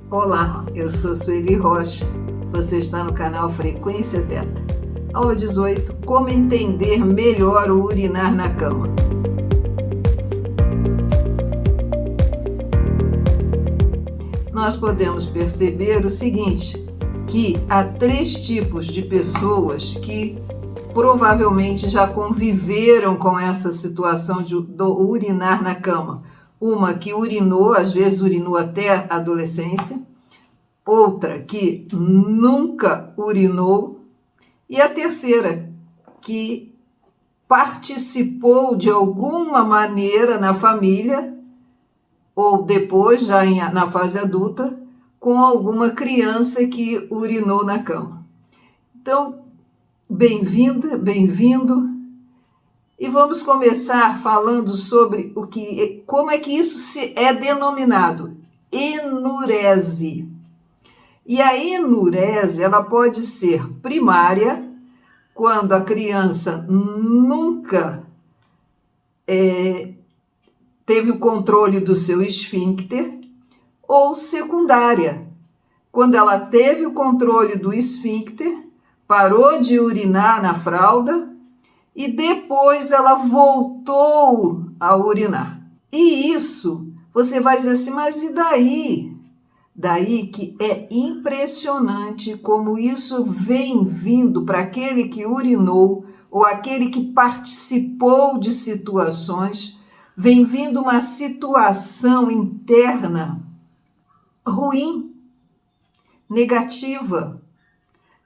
Olá, eu sou Sueli Rocha, você está no canal Frequência Teta. Aula 18, como entender melhor o urinar na cama. Nós podemos perceber o seguinte, que há 3 tipos de pessoas que provavelmente já conviveram com essa situação do urinar na cama. Uma que urinou, às vezes urinou até a adolescência, outra que nunca urinou, e a terceira que participou de alguma maneira na família, ou depois, já na fase adulta, com alguma criança que urinou na cama. Então, bem-vinda, bem-vindo. E vamos começar falando sobre como é que isso é denominado enurese. E a enurese, ela pode ser primária, quando a criança nunca teve o controle do seu esfíncter, ou secundária, quando ela teve o controle do esfíncter, parou de urinar na fralda, e depois ela voltou a urinar. E isso, você vai dizer assim, mas e daí? Daí que é impressionante como isso vem vindo para aquele que urinou ou aquele que participou de situações, vem vindo uma situação interna ruim, negativa,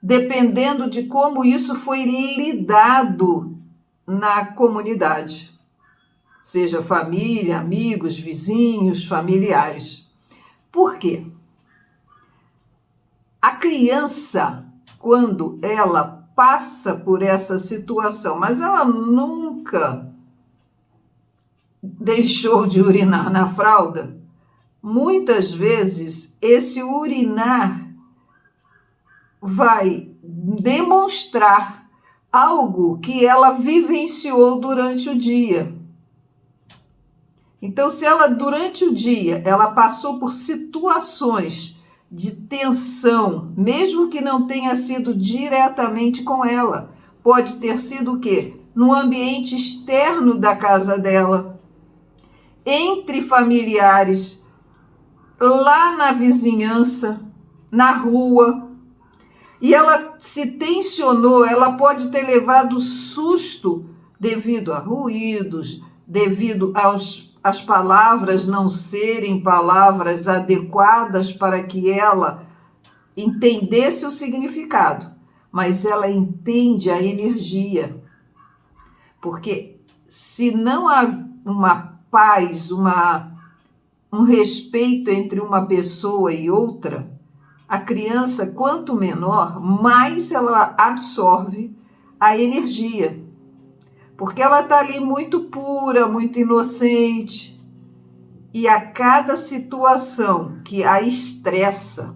dependendo de como isso foi lidado na comunidade, seja família, amigos, vizinhos, familiares. Por quê? A criança, quando ela passa por essa situação, mas ela nunca deixou de urinar na fralda, muitas vezes esse urinar vai demonstrar algo que ela vivenciou durante o dia. Então, se ela, durante o dia, ela passou por situações de tensão, mesmo que não tenha sido diretamente com ela, pode ter sido o quê? No ambiente externo da casa dela, entre familiares, lá na vizinhança, na rua, e ela se tensionou, ela pode ter levado susto devido a ruídos, devido às palavras não serem palavras adequadas para que ela entendesse o significado, mas ela entende a energia. Porque se não há uma paz, um respeito entre uma pessoa e outra, a criança, quanto menor, mais ela absorve a energia. Porque ela está ali muito pura, muito inocente. E a cada situação que a estressa,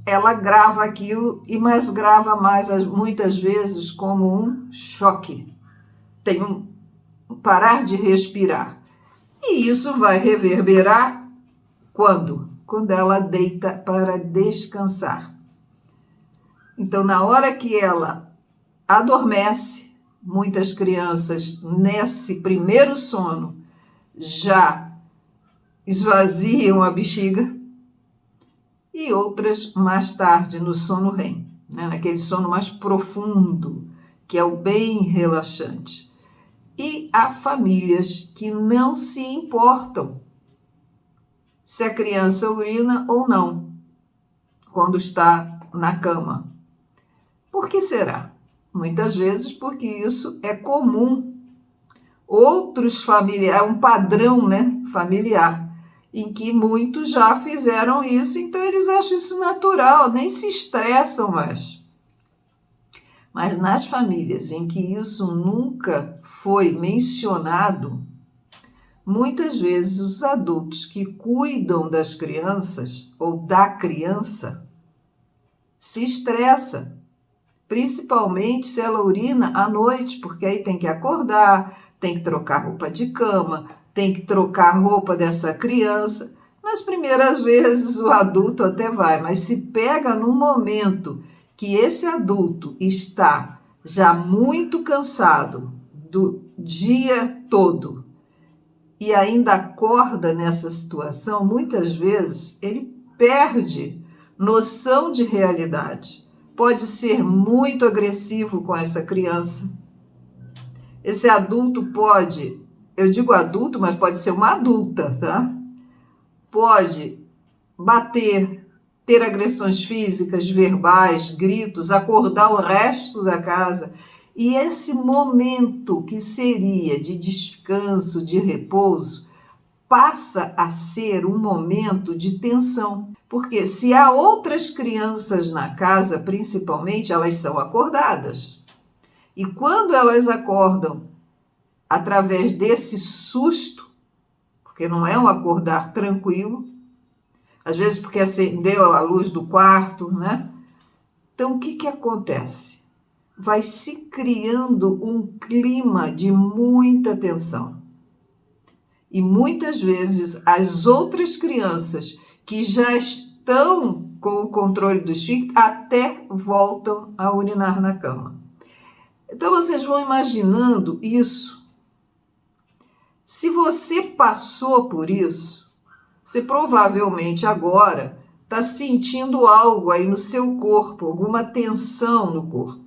ela grava aquilo, mas grava mais, muitas vezes, como um choque. Tem um parar de respirar. E isso vai reverberar quando? Quando ela deita para descansar. Então, na hora que ela adormece, muitas crianças, nesse primeiro sono, já esvaziam a bexiga, e outras mais tarde, no sono REM, né? Naquele sono mais profundo, que é o bem relaxante. E há famílias que não se importam se a criança urina ou não, quando está na cama. Por que será? Muitas vezes porque isso é comum. Outros familiares, é um padrão, né, familiar, em que muitos já fizeram isso, então eles acham isso natural, nem se estressam mais. Mas nas famílias em que isso nunca foi mencionado, muitas vezes os adultos que cuidam das crianças ou da criança se estressam, principalmente se ela urina à noite, porque aí tem que acordar, tem que trocar roupa de cama, tem que trocar a roupa dessa criança. Nas primeiras vezes o adulto até vai, mas se pega num momento que esse adulto está já muito cansado do dia todo e ainda acorda nessa situação, muitas vezes ele perde noção de realidade. Pode ser muito agressivo com essa criança. Esse adulto pode, eu digo adulto, mas pode ser uma adulta, tá? Pode bater, ter agressões físicas, verbais, gritos, acordar o resto da casa. E esse momento que seria de descanso, de repouso, passa a ser um momento de tensão. Porque se há outras crianças na casa, principalmente, elas são acordadas. E quando elas acordam através desse susto, porque não é um acordar tranquilo, às vezes porque acendeu a luz do quarto, né? Então, o que acontece? Vai se criando um clima de muita tensão. E muitas vezes as outras crianças que já estão com o controle do esfíncter até voltam a urinar na cama. Então, vocês vão imaginando isso. Se você passou por isso, você provavelmente agora está sentindo algo aí no seu corpo, alguma tensão no corpo.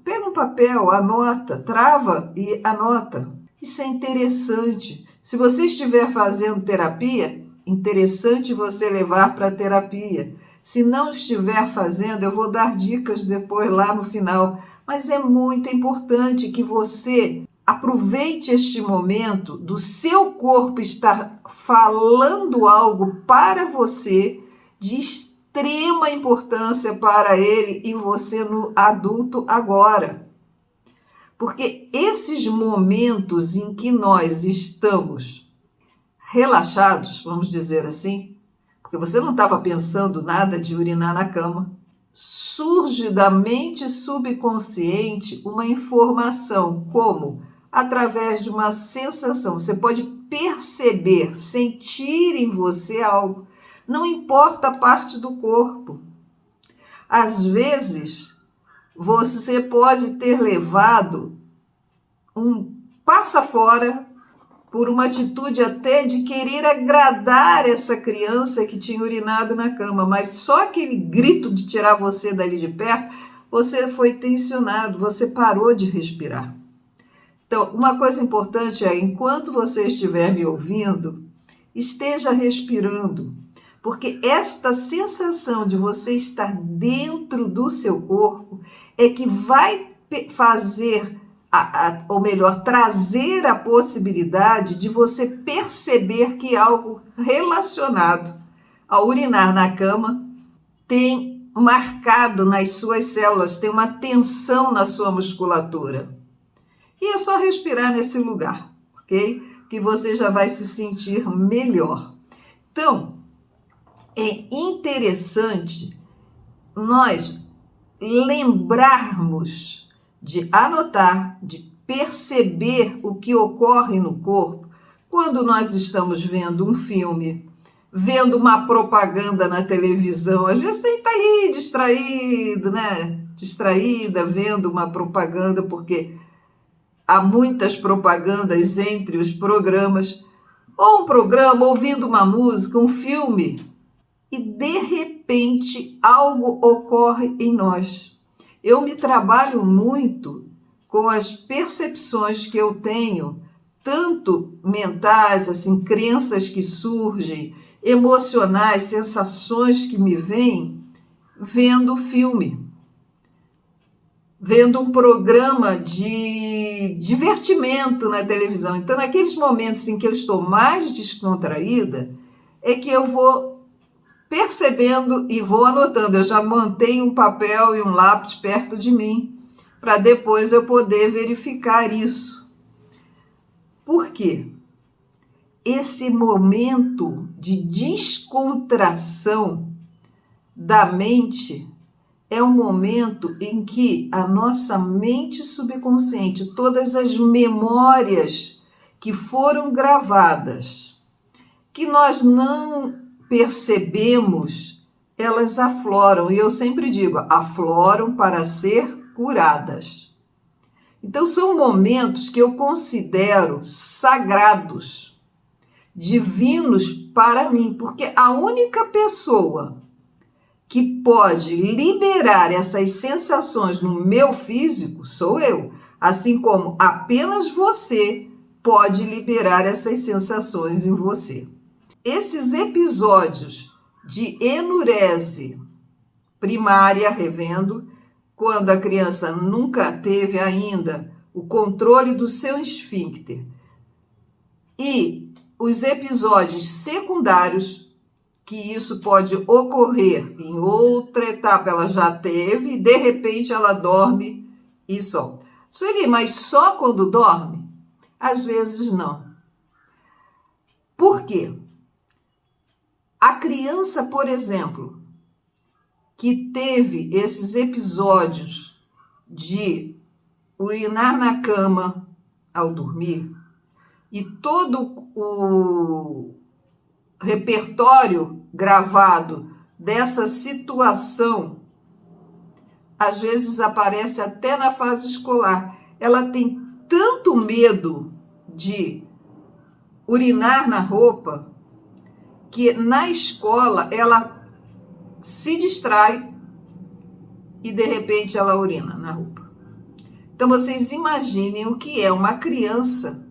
Pega um papel, anota, trava e anota. Isso é interessante. Se você estiver fazendo terapia, interessante você levar para a terapia. Se não estiver fazendo, eu vou dar dicas depois lá no final. Mas é muito importante que você aproveite este momento do seu corpo estar falando algo para você de extrema importância para ele e você no adulto agora. Porque esses momentos em que nós estamos relaxados, vamos dizer assim, porque você não estava pensando nada de urinar na cama, surge da mente subconsciente uma informação, como através de uma sensação. Você pode perceber, sentir em você algo. Não importa a parte do corpo. Às vezes, você pode ter levado um passa fora por uma atitude até de querer agradar essa criança que tinha urinado na cama, mas só aquele grito de tirar você dali de perto, você foi tensionado, você parou de respirar. Então, uma coisa importante é, enquanto você estiver me ouvindo, esteja respirando, porque esta sensação de você estar dentro do seu corpo é que vai fazer, ou melhor, trazer a possibilidade de você perceber que algo relacionado ao urinar na cama tem marcado nas suas células, tem uma tensão na sua musculatura. E é só respirar nesse lugar, ok? Que você já vai se sentir melhor. Então, é interessante nós lembrarmos de anotar, de perceber o que ocorre no corpo quando nós estamos vendo um filme, vendo uma propaganda na televisão. Às vezes tem que estar ali distraído, né? Distraída, vendo uma propaganda, porque há muitas propagandas entre os programas, ou um programa, ouvindo uma música, um filme, e de repente algo ocorre em nós. Eu me trabalho muito com as percepções que eu tenho, tanto mentais, assim, crenças que surgem, emocionais, sensações que me vêm, vendo filme. Vendo um programa de divertimento na televisão. Então, naqueles momentos em que eu estou mais descontraída, é que eu vou percebendo e vou anotando. Eu já mantenho um papel e um lápis perto de mim, para depois eu poder verificar isso. Por quê? Esse momento de descontração da mente é um momento em que a nossa mente subconsciente, todas as memórias que foram gravadas que nós não percebemos, elas afloram. E eu sempre digo, afloram para ser curadas. Então, são momentos que eu considero sagrados, divinos para mim, porque a única pessoa que pode liberar essas sensações no meu físico sou eu, assim como apenas você pode liberar essas sensações em você. Esses episódios de enurese primária, revendo, quando a criança nunca teve ainda o controle do seu esfíncter, e os episódios secundários, que isso pode ocorrer em outra etapa, ela já teve, e de repente ela dorme e solta. Sueli, mas só quando dorme? Às vezes não. Por quê? A criança, por exemplo, que teve esses episódios de urinar na cama ao dormir, e todo o repertório gravado dessa situação, às vezes aparece até na fase escolar. Ela tem tanto medo de urinar na roupa que na escola ela se distrai e de repente ela urina na roupa. Então vocês imaginem o que é uma criança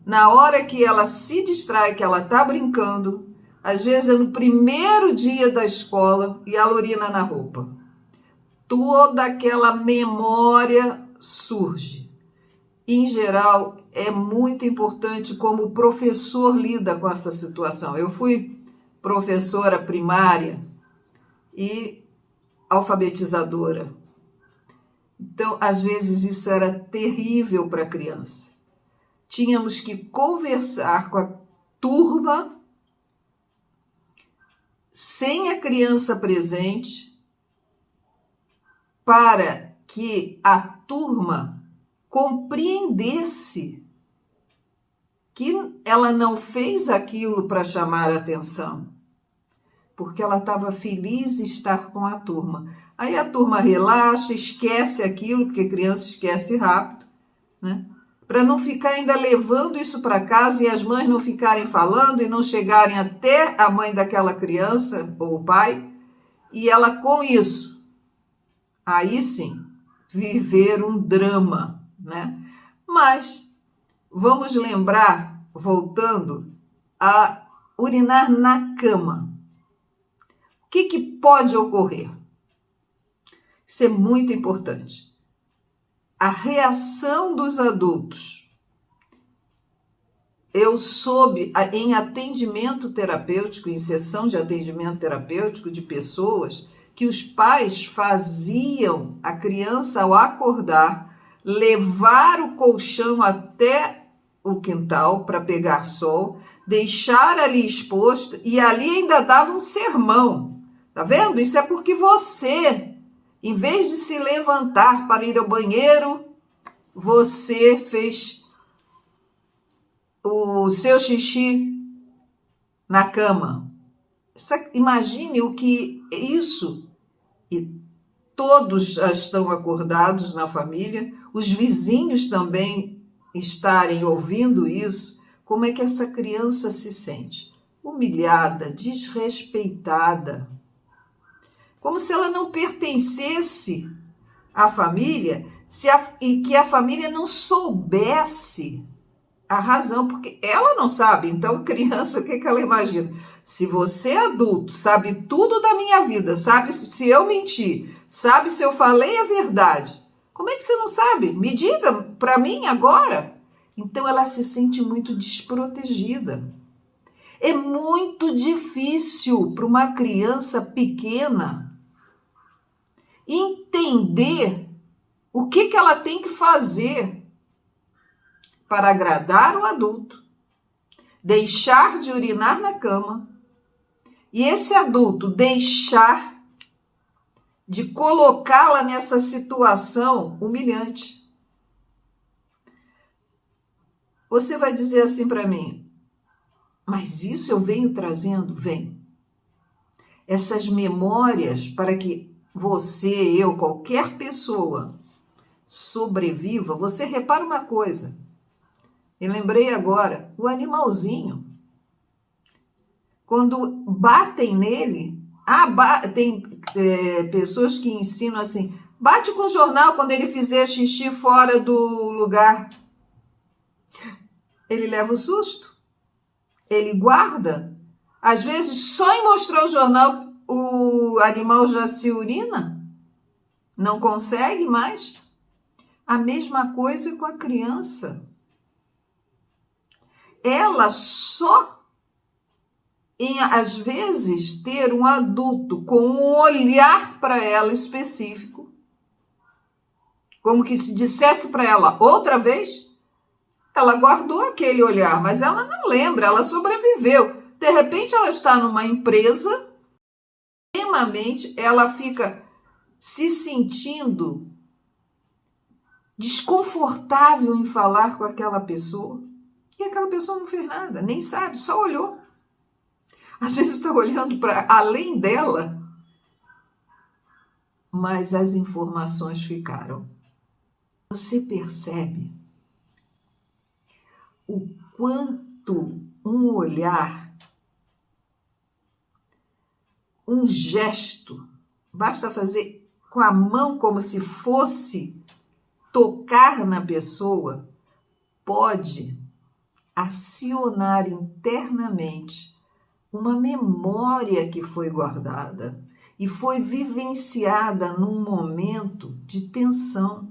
na hora que ela se distrai, que ela está brincando, às vezes é no primeiro dia da escola e ela urina na roupa. Toda aquela memória surge. Em geral, é muito importante como o professor lida com essa situação. Eu fui professora primária e alfabetizadora. Então, às vezes, isso era terrível para a criança. Tínhamos que conversar com a turma sem a criança presente para que a turma compreendesse que ela não fez aquilo para chamar a atenção, porque ela estava feliz em estar com a turma. Aí a turma relaxa, esquece aquilo, porque criança esquece rápido, né? Para não ficar ainda levando isso para casa e as mães não ficarem falando e não chegarem até a mãe daquela criança ou o pai, e ela com isso, aí sim, viver um drama, né? Mas vamos lembrar, voltando, a urinar na cama. O que pode ocorrer? Isso é muito importante. A reação dos adultos. Eu soube em atendimento terapêutico, em sessão de atendimento terapêutico de pessoas, que os pais faziam a criança, ao acordar, levar o colchão até o quintal para pegar sol, deixar ali exposto e ali ainda dava um sermão. Tá vendo? Isso é porque você, em vez de se levantar para ir ao banheiro, você fez o seu xixi na cama. Imagine o que isso, e todos já estão acordados na família, os vizinhos também estarem ouvindo isso, como é que essa criança se sente? Humilhada, desrespeitada, como se ela não pertencesse à família e que a família não soubesse a razão, porque ela não sabe. Então, criança, o que ela imagina? Se você é adulto, sabe tudo da minha vida, sabe se eu menti, sabe se eu falei a verdade, como é que você não sabe? Me diga para mim agora. Então, ela se sente muito desprotegida. É muito difícil para uma criança pequena entender o que ela tem que fazer para agradar o adulto, deixar de urinar na cama, e esse adulto deixar de colocá-la nessa situação humilhante. Você vai dizer assim para mim, Mas isso eu venho trazendo, vem. Essas memórias para que você, eu, qualquer pessoa sobreviva. Você repara uma coisa, me lembrei agora, o animalzinho, quando batem nele, tem pessoas que ensinam assim, bate com o jornal quando ele fizer xixi fora do lugar. Ele leva o susto, ele guarda. Às vezes, só em mostrar o jornal, o animal já se urina, não consegue mais. A mesma coisa com a criança. Ela só às vezes, ter um adulto com um olhar para ela específico, como que se dissesse para ela outra vez, ela guardou aquele olhar, mas ela não lembra, ela sobreviveu. De repente, ela está numa empresa, extremamente, ela fica se sentindo desconfortável em falar com aquela pessoa, e aquela pessoa não fez nada, nem sabe, só olhou. Às vezes está olhando para além dela, mas as informações ficaram. Você percebe o quanto um olhar, um gesto, basta fazer com a mão como se fosse tocar na pessoa, pode acionar internamente uma memória que foi guardada e foi vivenciada num momento de tensão.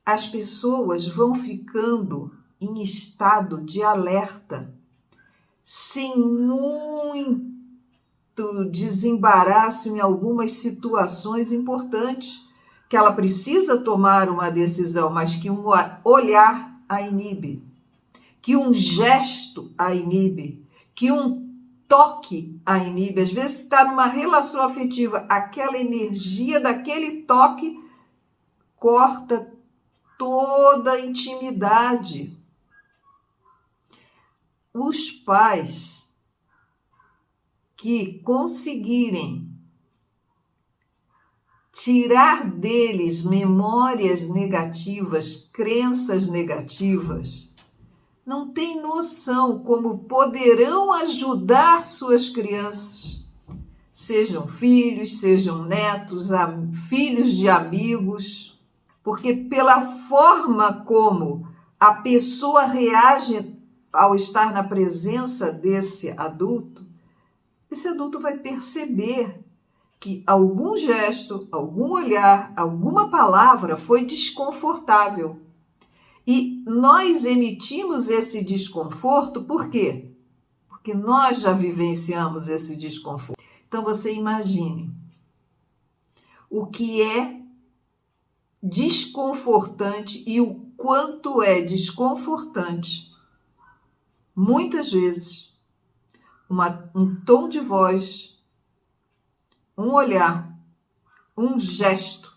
As pessoas vão ficando em estado de alerta, sem muito desembaraço em algumas situações importantes, que ela precisa tomar uma decisão, mas que um olhar a inibe, que um gesto a inibe, que um toque a inibe. Às vezes está numa relação afetiva, aquela energia daquele toque corta toda a intimidade. Os pais que conseguirem tirar deles memórias negativas, crenças negativas, não têm noção como poderão ajudar suas crianças, sejam filhos, sejam netos, filhos de amigos, porque pela forma como a pessoa reage ao estar na presença desse adulto, esse adulto vai perceber que algum gesto, algum olhar, alguma palavra foi desconfortável. E nós emitimos esse desconforto por quê? Porque nós já vivenciamos esse desconforto. Então você imagine o que é desconfortante e o quanto é desconfortante, muitas vezes, um tom de voz, um olhar, um gesto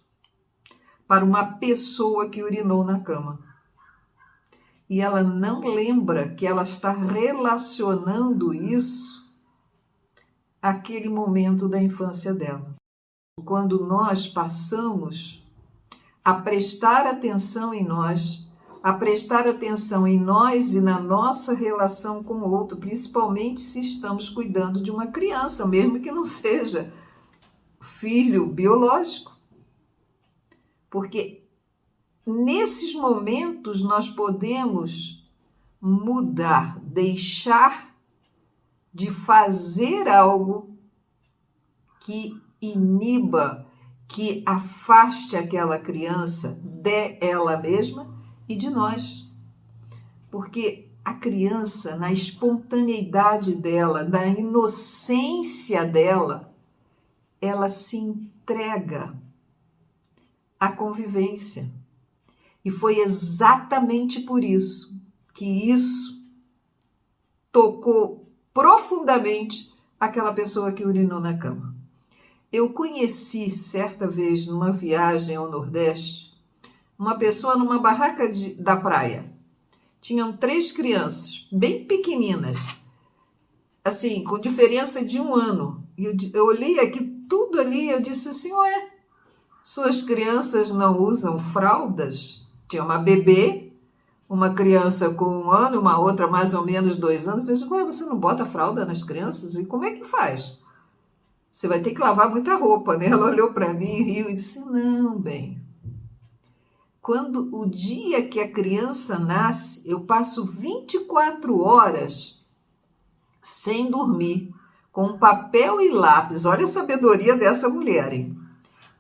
para uma pessoa que urinou na cama. E ela não lembra que ela está relacionando isso àquele momento da infância dela. Quando nós passamos a prestar atenção em nós, a prestar atenção em nós e na nossa relação com o outro, principalmente se estamos cuidando de uma criança, mesmo que não seja filho biológico. Porque nesses momentos nós podemos mudar, deixar de fazer algo que iniba, que afaste aquela criança dela mesma e de nós. Porque a criança, na espontaneidade dela, na inocência dela, ela se entrega à convivência. E foi exatamente por isso que isso tocou profundamente aquela pessoa que urinou na cama. Eu conheci certa vez numa viagem ao Nordeste uma pessoa numa barraca da praia. Tinham 3 crianças, bem pequeninas. assim, com diferença de 1 ano. E eu olhei aqui tudo ali, eu disse assim, ué, suas crianças não usam fraldas? Tinha uma bebê, uma criança com 1 ano, uma outra mais ou menos 2 anos. Eu disse, ué, você não bota fralda nas crianças? E como é que faz? Você vai ter que lavar muita roupa, né? Ela olhou para mim e riu e disse, não, bem, quando o dia que a criança nasce, eu passo 24 horas sem dormir, com papel e lápis, olha a sabedoria dessa mulher, hein?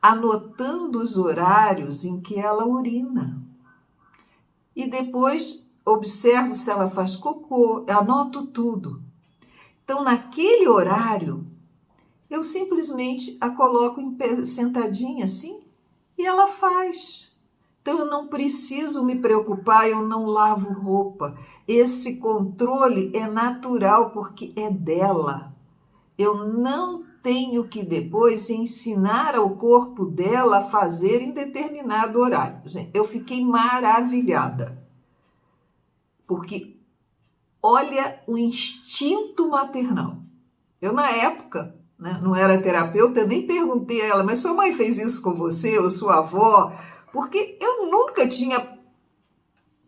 Anotando os horários em que ela urina. E depois observo se ela faz cocô, anoto tudo. Então, naquele horário, eu simplesmente a coloco sentadinha assim e ela faz. Então, eu não preciso me preocupar, eu não lavo roupa. Esse controle é natural porque é dela. Eu não tenho que depois ensinar ao corpo dela a fazer em determinado horário. Gente, eu fiquei maravilhada, porque olha o instinto maternal. Eu, na época, né, não era terapeuta, eu nem perguntei a ela, mas sua mãe fez isso com você, ou sua avó? Porque eu nunca tinha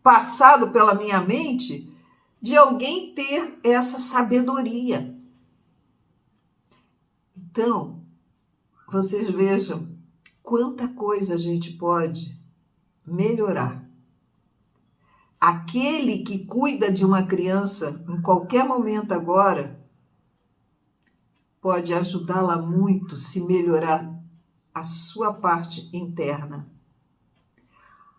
passado pela minha mente de alguém ter essa sabedoria. Então, vocês vejam quanta coisa a gente pode melhorar. Aquele que cuida de uma criança em qualquer momento agora pode ajudá-la muito se melhorar a sua parte interna.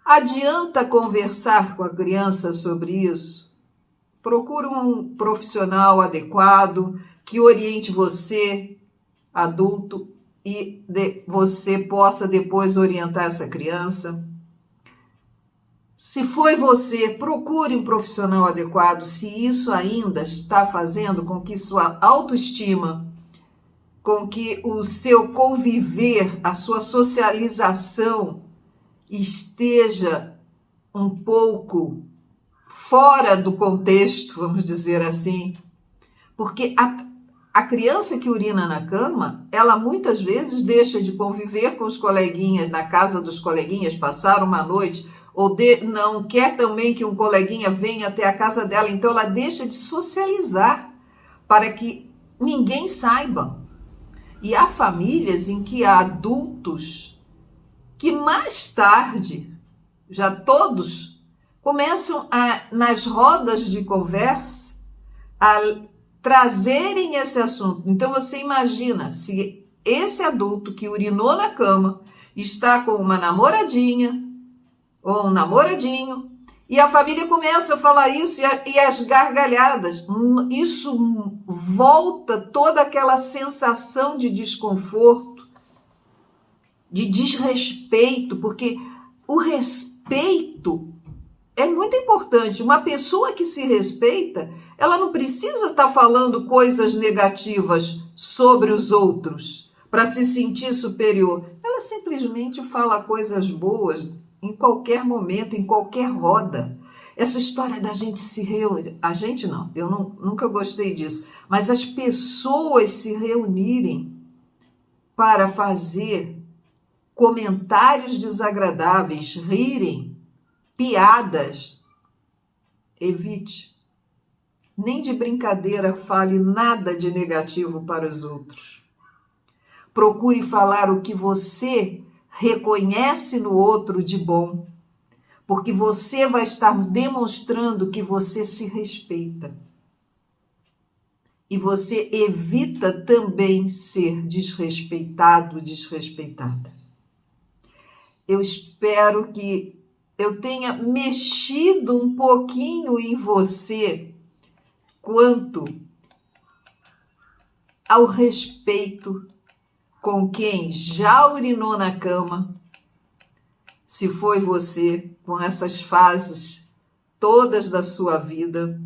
Adianta conversar com a criança sobre isso? Procure um profissional adequado que oriente você, adulto, e você possa depois orientar essa criança. Se foi você, procure um profissional adequado, se isso ainda está fazendo com que sua autoestima, com que o seu conviver, a sua socialização esteja um pouco fora do contexto, vamos dizer assim, porque a criança que urina na cama, ela muitas vezes deixa de conviver com os coleguinhas, na casa dos coleguinhas, passar uma noite, ou não quer também que um coleguinha venha até a casa dela, então ela deixa de socializar para que ninguém saiba. E há famílias em que há adultos que mais tarde, já todos, começam nas rodas de conversa a trazerem esse assunto. Então você imagina se esse adulto que urinou na cama está com uma namoradinha ou um namoradinho e a família começa a falar isso e as gargalhadas. Isso volta toda aquela sensação de desconforto, de desrespeito, porque o respeito é muito importante. Uma pessoa que se respeita, ela não precisa estar falando coisas negativas sobre os outros para se sentir superior. Ela simplesmente fala coisas boas em qualquer momento, em qualquer roda. Essa história da gente se reunir, a gente não, eu nunca gostei disso, mas as pessoas se reunirem para fazer comentários desagradáveis, rirem, piadas, evite. Nem de brincadeira fale nada de negativo para os outros. Procure falar o que você reconhece no outro de bom, porque você vai estar demonstrando que você se respeita. E você evita também ser desrespeitado, desrespeitada. Eu espero que eu tenha mexido um pouquinho em você quanto ao respeito com quem já urinou na cama, se foi você, com essas fases todas da sua vida,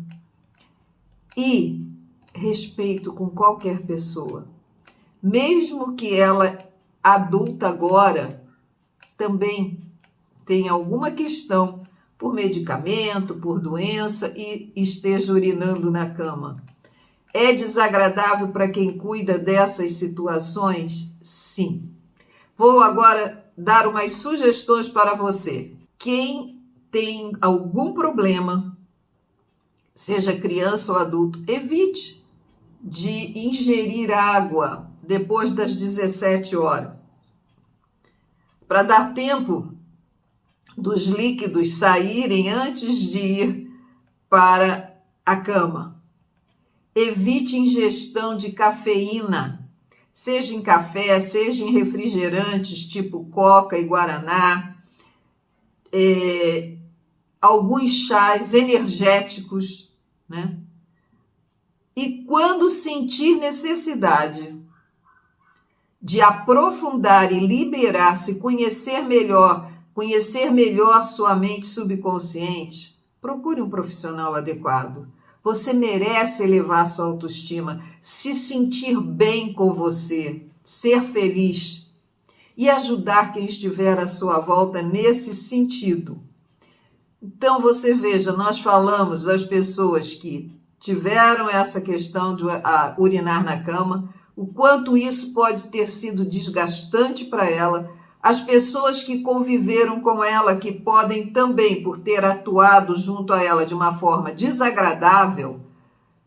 e respeito com qualquer pessoa, mesmo que ela, adulta agora, também tenha alguma questão por medicamento, por doença e esteja urinando na cama. É desagradável para quem cuida dessas situações? Sim. Vou agora dar umas sugestões para você. Quem tem algum problema, seja criança ou adulto, evite de ingerir água depois das 17 horas, para dar tempo dos líquidos saírem antes de ir para a cama. Evite ingestão de cafeína, seja em café, seja em refrigerantes tipo Coca e Guaraná, alguns chás energéticos, né? E quando sentir necessidade de aprofundar e liberar-se, conhecer melhor sua mente subconsciente, procure um profissional adequado. Você merece elevar sua autoestima, se sentir bem com você, ser feliz e ajudar quem estiver à sua volta nesse sentido. Então, você veja, nós falamos das pessoas que tiveram essa questão de urinar na cama, o quanto isso pode ter sido desgastante para ela, as pessoas que conviveram com ela, que podem também, por ter atuado junto a ela de uma forma desagradável,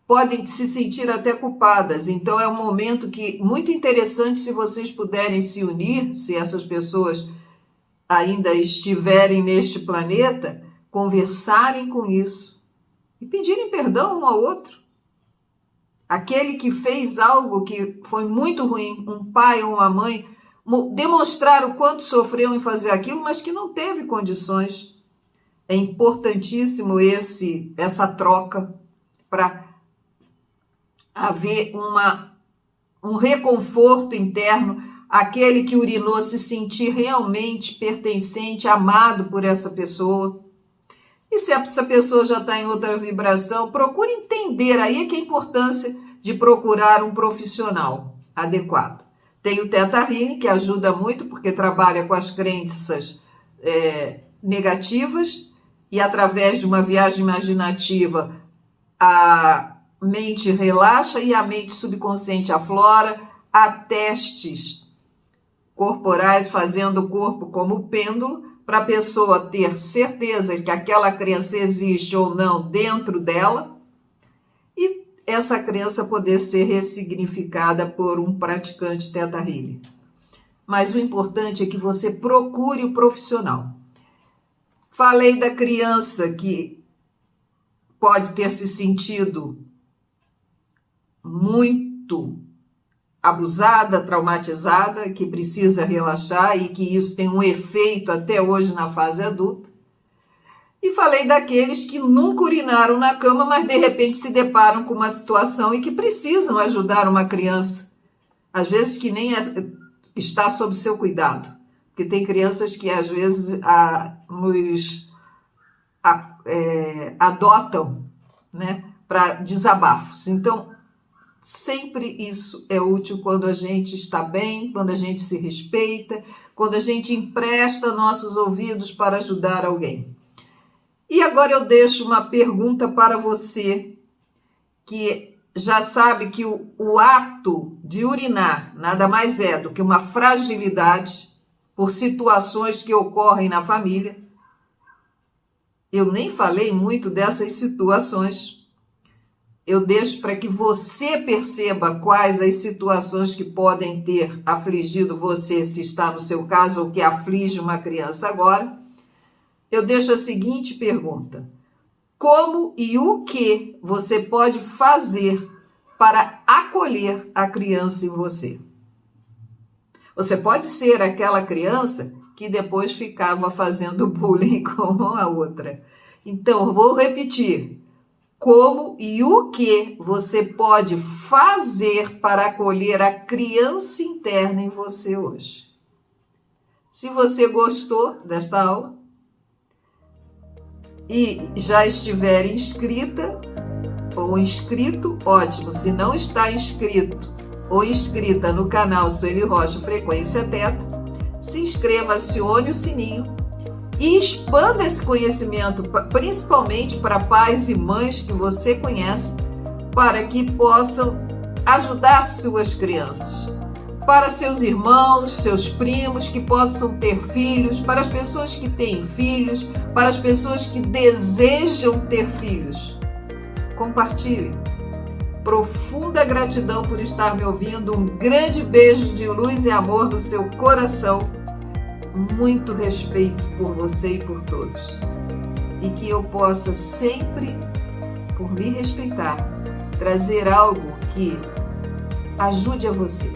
podem se sentir até culpadas. Então é um momento muito interessante, se vocês puderem se unir, se essas pessoas ainda estiverem neste planeta, conversarem com isso e pedirem perdão um ao outro. Aquele que fez algo que foi muito ruim, um pai ou uma mãe, demonstrar o quanto sofreu em fazer aquilo, mas que não teve condições. É importantíssimo essa troca para haver um reconforto interno, aquele que urinou se sentir realmente pertencente, amado por essa pessoa. E se essa pessoa já está em outra vibração, procure entender. Aí é que é a importância de procurar um profissional adequado. Tem o Theta Healing, que ajuda muito, porque trabalha com as crenças negativas, e através de uma viagem imaginativa, a mente relaxa e a mente subconsciente aflora. Há testes corporais fazendo o corpo como pêndulo, para a pessoa ter certeza que aquela crença existe ou não dentro dela, e essa crença poder ser ressignificada por um praticante Theta Healing. Mas o importante é que você procure o profissional. Falei da criança que pode ter se sentido muito abusada, traumatizada, que precisa relaxar e que isso tem um efeito até hoje na fase adulta. E falei daqueles que nunca urinaram na cama, mas de repente se deparam com uma situação e que precisam ajudar uma criança, às vezes que nem está sob seu cuidado, porque tem crianças que às vezes adotam, né, para desabafos. Então, sempre isso é útil quando a gente está bem, quando a gente se respeita, quando a gente empresta nossos ouvidos para ajudar alguém. E agora eu deixo uma pergunta para você, que já sabe que o ato de urinar nada mais é do que uma fragilidade por situações que ocorrem na família. Eu nem falei muito dessas situações. Eu deixo para que você perceba quais as situações que podem ter afligido você, se está no seu caso, ou que aflige uma criança agora. Eu deixo a seguinte pergunta: como e o que você pode fazer para acolher a criança em você? Você pode ser aquela criança que depois ficava fazendo bullying com a outra. Então, vou repetir. Como e o que você pode fazer para acolher a criança interna em você hoje? Se você gostou desta aula e já estiver inscrita ou inscrito, ótimo. Se não está inscrito ou inscrita no canal Sueli Rocha Frequência Theta, se inscreva, acione o sininho e expanda esse conhecimento, principalmente para pais e mães que você conhece, para que possam ajudar suas crianças, para seus irmãos, seus primos que possam ter filhos, para as pessoas que têm filhos, para as pessoas que desejam ter filhos. Compartilhe. Profunda gratidão por estar me ouvindo. Um grande beijo de luz e amor no seu coração. Muito respeito por você e por todos. E que eu possa sempre, por me respeitar, trazer algo que ajude a você.